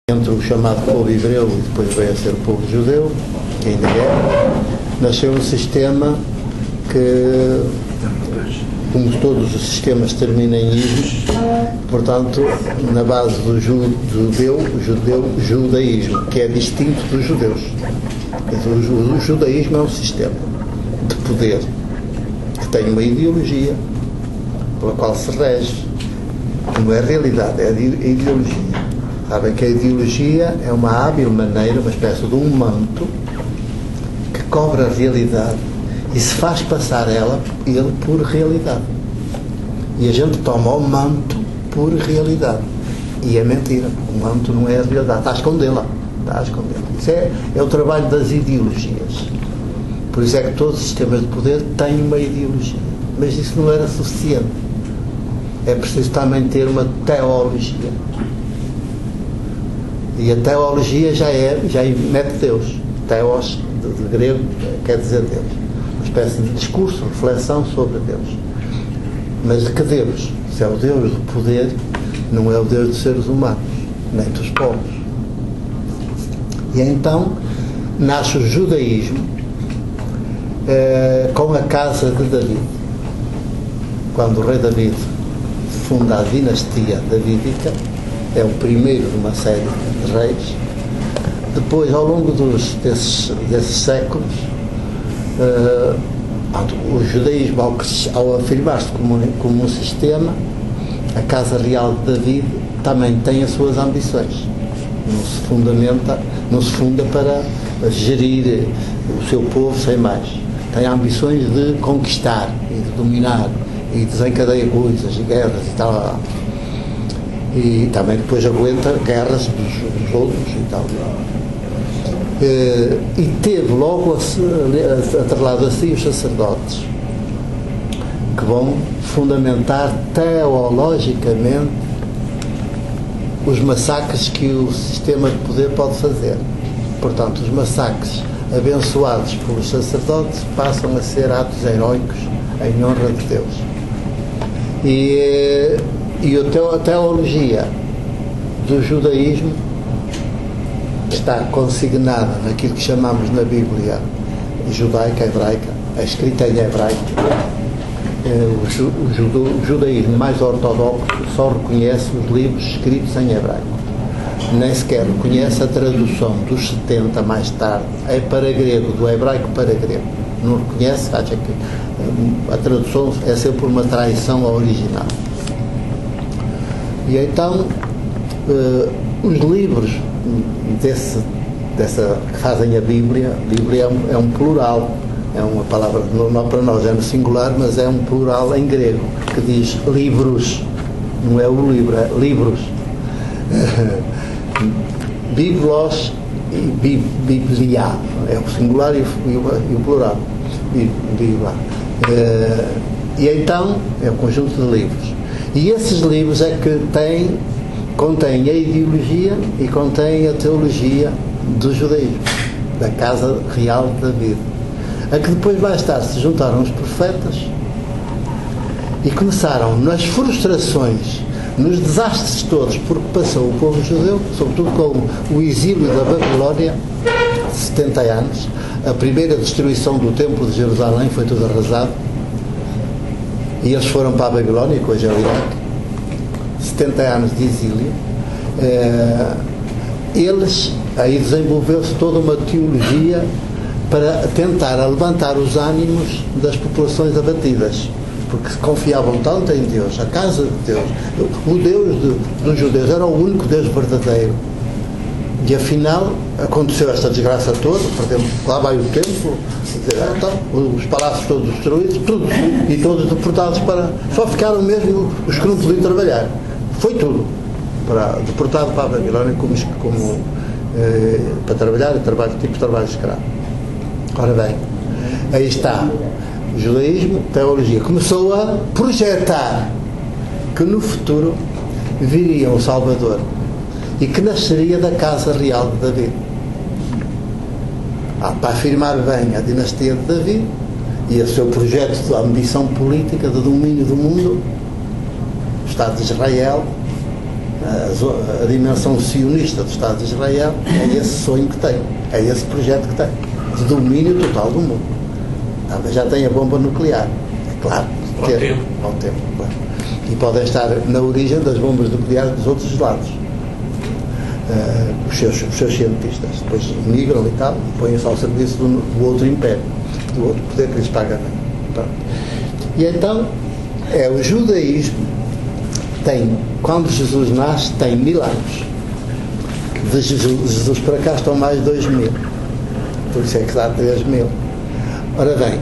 entre o chamado povo hebreu e depois veio a ser o povo judeu, que ainda é, nasceu um sistema que, como todos os sistemas, termina em ismo, portanto, na base do judaísmo, que é distinto dos judeus. O judaísmo é um sistema de poder que tem uma ideologia pela qual se rege, que não é realidade, é a ideologia. Sabem que a ideologia é uma hábil maneira, uma espécie de um manto que cobre a realidade e se faz passar ele por realidade. E a gente toma o manto por realidade. E é mentira. O manto não é a realidade. Está a escondê-la. Isso é o trabalho das ideologias. Por isso é que todos os sistemas de poder têm uma ideologia. Mas isso não era suficiente. É preciso também ter uma teologia. E a teologia já mete Deus. Teos, de grego, quer dizer Deus. Uma espécie de discurso, reflexão sobre Deus. Mas de que Deus? Se é o Deus do poder, não é o Deus dos seres humanos, nem dos povos. E então nasce o judaísmo com a casa de David. Quando o rei David funda a dinastia davídica, é o primeiro de uma série de reis. Depois, ao longo desses séculos, o judaísmo, ao afirmar-se como um sistema, a Casa Real de David também tem as suas ambições. Não se funda para gerir o seu povo sem mais. Tem ambições de conquistar e de dominar e desencadeia coisas e guerras e tal. E também depois aguenta guerras dos outros e tal. E teve logo atrelado a si os sacerdotes, que vão fundamentar teologicamente os massacres que o sistema de poder pode fazer. Portanto, os massacres abençoados pelos sacerdotes passam a ser atos heróicos em honra de Deus. E a teologia do judaísmo está consignada naquilo que chamamos na Bíblia judaica, hebraica, a escrita em hebraico. O judaísmo mais ortodoxo só reconhece os livros escritos em hebraico. Nem sequer reconhece a tradução dos 70 mais tarde, para grego, do hebraico para grego. Não reconhece, acha que a tradução é sempre uma traição ao original. E então, os livros que fazem a Bíblia é um plural, é uma palavra, não para nós é no singular, mas é um plural em grego, que diz livros, não é o livro, é livros. Biblos e Biblia, é o singular e o plural. Biblia. E então, é um conjunto de livros. E esses livros é que contêm a ideologia e contêm a teologia do judaísmo, da Casa Real de David, a que depois mais tarde se juntaram os profetas e começaram nas frustrações, nos desastres todos, porque passou o povo judeu, sobretudo com o exílio da Babilónia, 70 anos, a primeira destruição do templo de Jerusalém, foi tudo arrasado, e eles foram para a Babilónia, que hoje é o Iraque, 70 anos de exílio. Aí desenvolveu-se toda uma teologia para tentar levantar os ânimos das populações abatidas, porque se confiavam tanto em Deus, a casa de Deus, o Deus dos judeus era o único Deus verdadeiro. E afinal aconteceu esta desgraça toda, lá vai o templo, os palácios todos destruídos, tudo, e todos deportados só ficaram mesmo os que não podiam trabalhar. Foi tudo deportado para a Babilónia para trabalhar, tipo de trabalho escravo. Ora bem, aí está o judaísmo, teologia, começou a projetar que no futuro viria o Salvador e que nasceria da Casa Real de David. Para afirmar bem a dinastia de David e o seu projeto de ambição política de domínio do mundo, o Estado de Israel, a dimensão sionista do Estado de Israel, é esse sonho que tem, é esse projeto que tem, de domínio total do mundo. Mas já tem a bomba nuclear, é claro, ao tempo, claro. E podem estar na origem das bombas nucleares dos outros lados. Os seus cientistas depois migram e tal, e põem-se ao serviço do outro império, do outro poder que lhes paga bem. Pronto. E então, o judaísmo tem, quando Jesus nasce, tem 1000 anos. De Jesus para cá estão mais 2000. Por isso é que dá 3000. Ora bem,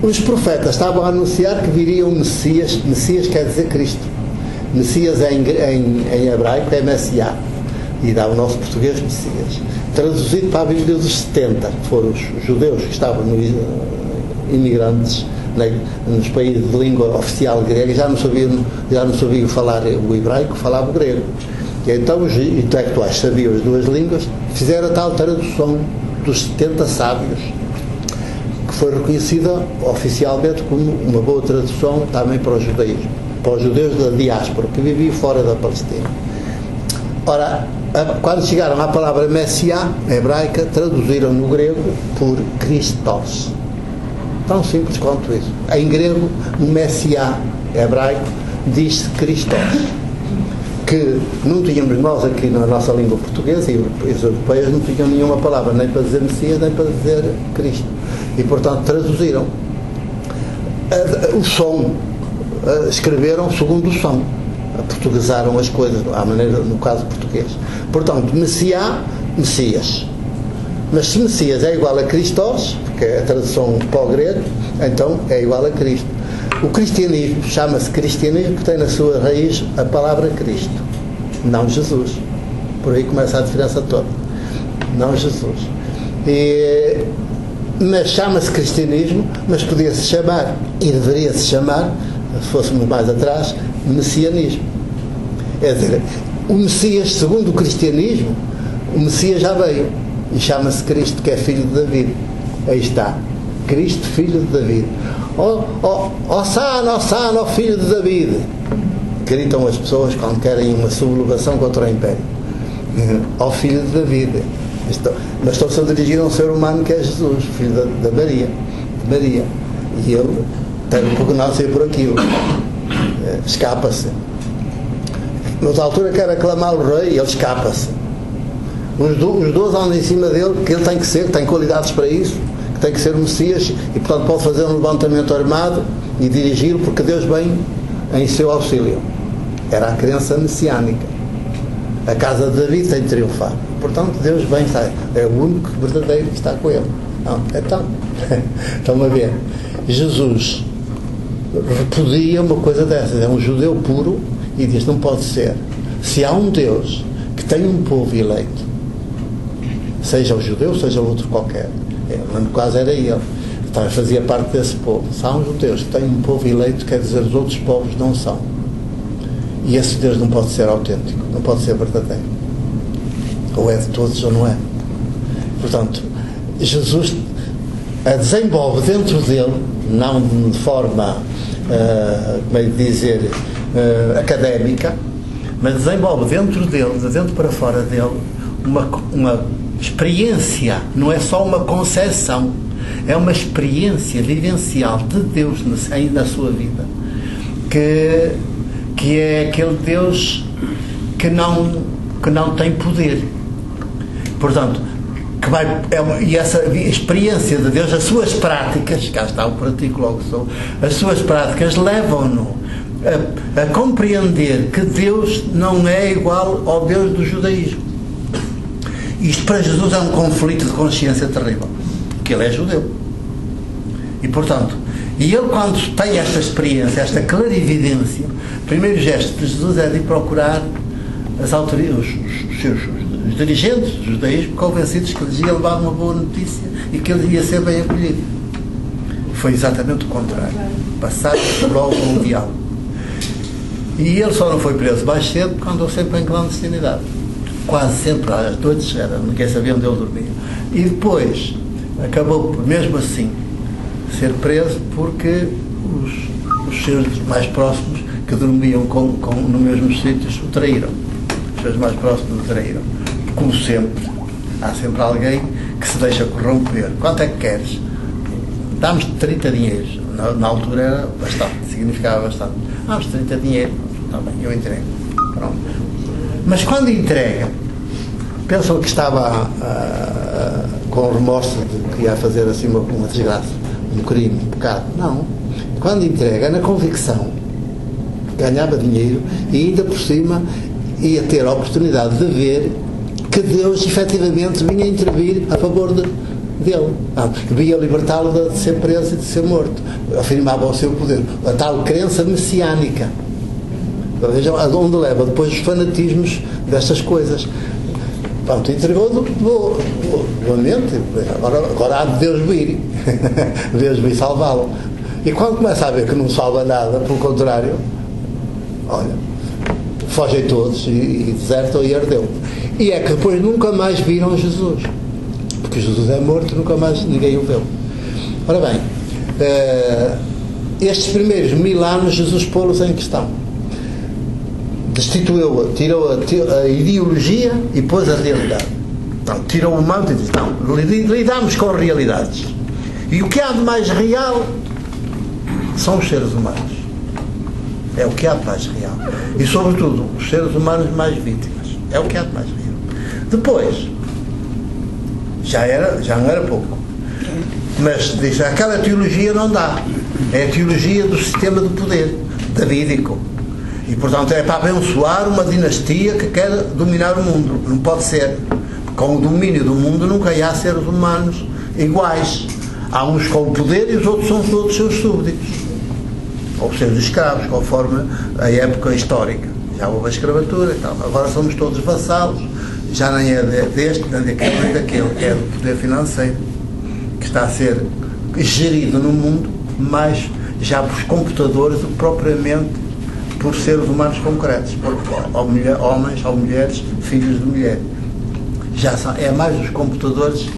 os profetas estavam a anunciar que viria um Messias. Messias quer dizer Cristo. Messias em hebraico é Messiá, e dá o nosso português Messias. Traduzido para a Bíblia dos 70, que foram os judeus que estavam imigrantes nos países de língua oficial grega, já não sabiam falar o hebraico, falavam o grego. E então os intelectuais sabiam as duas línguas, fizeram a tal tradução dos 70 sábios, que foi reconhecida oficialmente como uma boa tradução também para o judaísmo, para os judeus da diáspora, que viviam fora da Palestina. Ora, quando chegaram à palavra Messiá, hebraica, traduziram no grego por Christos. Tão simples quanto isso. Em grego, o Messiá hebraico diz-se Christos, que não tínhamos nós aqui na nossa língua portuguesa, e os europeus não tinham nenhuma palavra, nem para dizer Messias, nem para dizer Cristo. E, portanto, traduziram o som, escreveram segundo o som, portuguesaram as coisas, à maneira, no caso português. Portanto, Messiá, Messias. Mas se Messias é igual a Christos, que é a tradução para o grego, então é igual a Cristo. O cristianismo chama-se cristianismo porque tem na sua raiz a palavra Cristo, não Jesus. Por aí começa a diferença toda. Não Jesus. Mas chama-se cristianismo, mas podia-se chamar, e deveria-se chamar, se fôssemos mais atrás, messianismo. É dizer, o Messias, segundo o cristianismo, o Messias já veio e chama-se Cristo, que é filho de David. Aí está, Cristo, filho de David. Hosanna, Hosanna, ó filho de David, gritam as pessoas quando querem uma sublevação contra o Império. Ó filho de David. Mas estão-se a dirigir a um ser humano que é Jesus, filho da Maria, de Maria. E ele tem um prognóstico por aquilo. Escapa-se. Noutra altura quer aclamar o rei e ele escapa-se. Os 12 andam em cima dele, que ele tem que ser, tem qualidades para isso, que tem que ser o Messias, e portanto pode fazer um levantamento armado e dirigi-lo, porque Deus vem em seu auxílio. Era a crença messiânica. A casa de David tem de triunfar. Portanto, Deus vem, é o único verdadeiro que está com ele. Não, então, estão a ver. Jesus repudia uma coisa dessas. É um judeu puro e diz, não pode ser. Se há um Deus que tem um povo eleito, seja o judeu, seja outro qualquer, no caso era ele, então fazia parte desse povo. Se há um judeu que tem um povo eleito, quer dizer, os outros povos não são. E esse Deus não pode ser autêntico, não pode ser verdadeiro. Ou é de todos ou não é. Portanto, Jesus desenvolve dentro dele, não de forma, como é de dizer, académica, mas desenvolve dentro dele, de dentro para fora dele, uma experiência, não é só uma concepção, é uma experiência vivencial de Deus na sua vida, que é aquele Deus que não tem poder. Portanto, e essa experiência de Deus, as suas práticas, cá está o pratico logo sou, as suas práticas levam-no a compreender que Deus não é igual ao Deus do judaísmo. Isto para Jesus é um conflito de consciência terrível, porque ele é judeu. E portanto, ele quando tem esta experiência, esta clarividência, o primeiro gesto de Jesus é de ir procurar as autoridades, os dirigentes do judaísmo, convencidos que lhes ia levar uma boa notícia e que ele ia ser bem acolhido. Foi exatamente o contrário. Passar logo um diálogo. E ele só não foi preso mais cedo porque andou sempre em clandestinidade. Quase sempre às noites, ninguém sabia onde ele dormia. E depois acabou por, mesmo assim, ser preso porque os seus mais próximos, que dormiam no mesmos sítios, o traíram. pessoas mais próximas o traíram. Como sempre, há sempre alguém que se deixa corromper. Quanto é que queres? Dá-nos 30 dinheiros. Na altura era bastante, significava bastante. Dá-nos 30 dinheiros. Está bem, eu entrego. Pronto. Mas quando entrega, pensam que estava com remorso de que ia fazer assim uma desgraça, um crime, um pecado. Não. Quando entrega, na convicção, ganhava dinheiro e ainda por cima ia ter a oportunidade de ver que Deus efetivamente vinha intervir a favor dele. Vinha libertá-lo de ser preso e de ser morto. Afirmava o seu poder. A tal crença messiânica. Vejam onde leva depois os fanatismos destas coisas. Pronto, entregou doamente. Agora há de Deus vir. Deus vir salvá-lo. E quando começa a ver que não salva nada, pelo contrário, olha, fogem todos e desertam e ardeu. E é que depois nunca mais viram Jesus. Porque Jesus é morto, nunca mais ninguém o viu. Ora bem, estes primeiros 1000 anos Jesus pô-los em questão. Destituiu-a, tirou a ideologia e pôs a realidade. Então, tirou o manto e disse, não, lidamos com realidades. E o que há de mais real são os seres humanos. É o que há de mais real. E sobretudo, os seres humanos mais vítimas. É o que há de mais real. Depois, já não era pouco. Mas diz, aquela teologia não dá. É a teologia do sistema de poder, davídico. E portanto é para abençoar uma dinastia que quer dominar o mundo. Não pode ser. Com o domínio do mundo nunca há seres humanos iguais. Há uns com o poder e os outros são todos seus súbditos. Ou seus escravos, conforme a época histórica. Já houve a escravatura e tal. Agora somos todos vassalos. Já nem é deste, nem daquele, nem daquele. É do poder financeiro. Que está a ser gerido no mundo, mais já por computadores do que propriamente por seres humanos concretos, por homens ou mulheres, filhos de mulher. Já é mais os computadores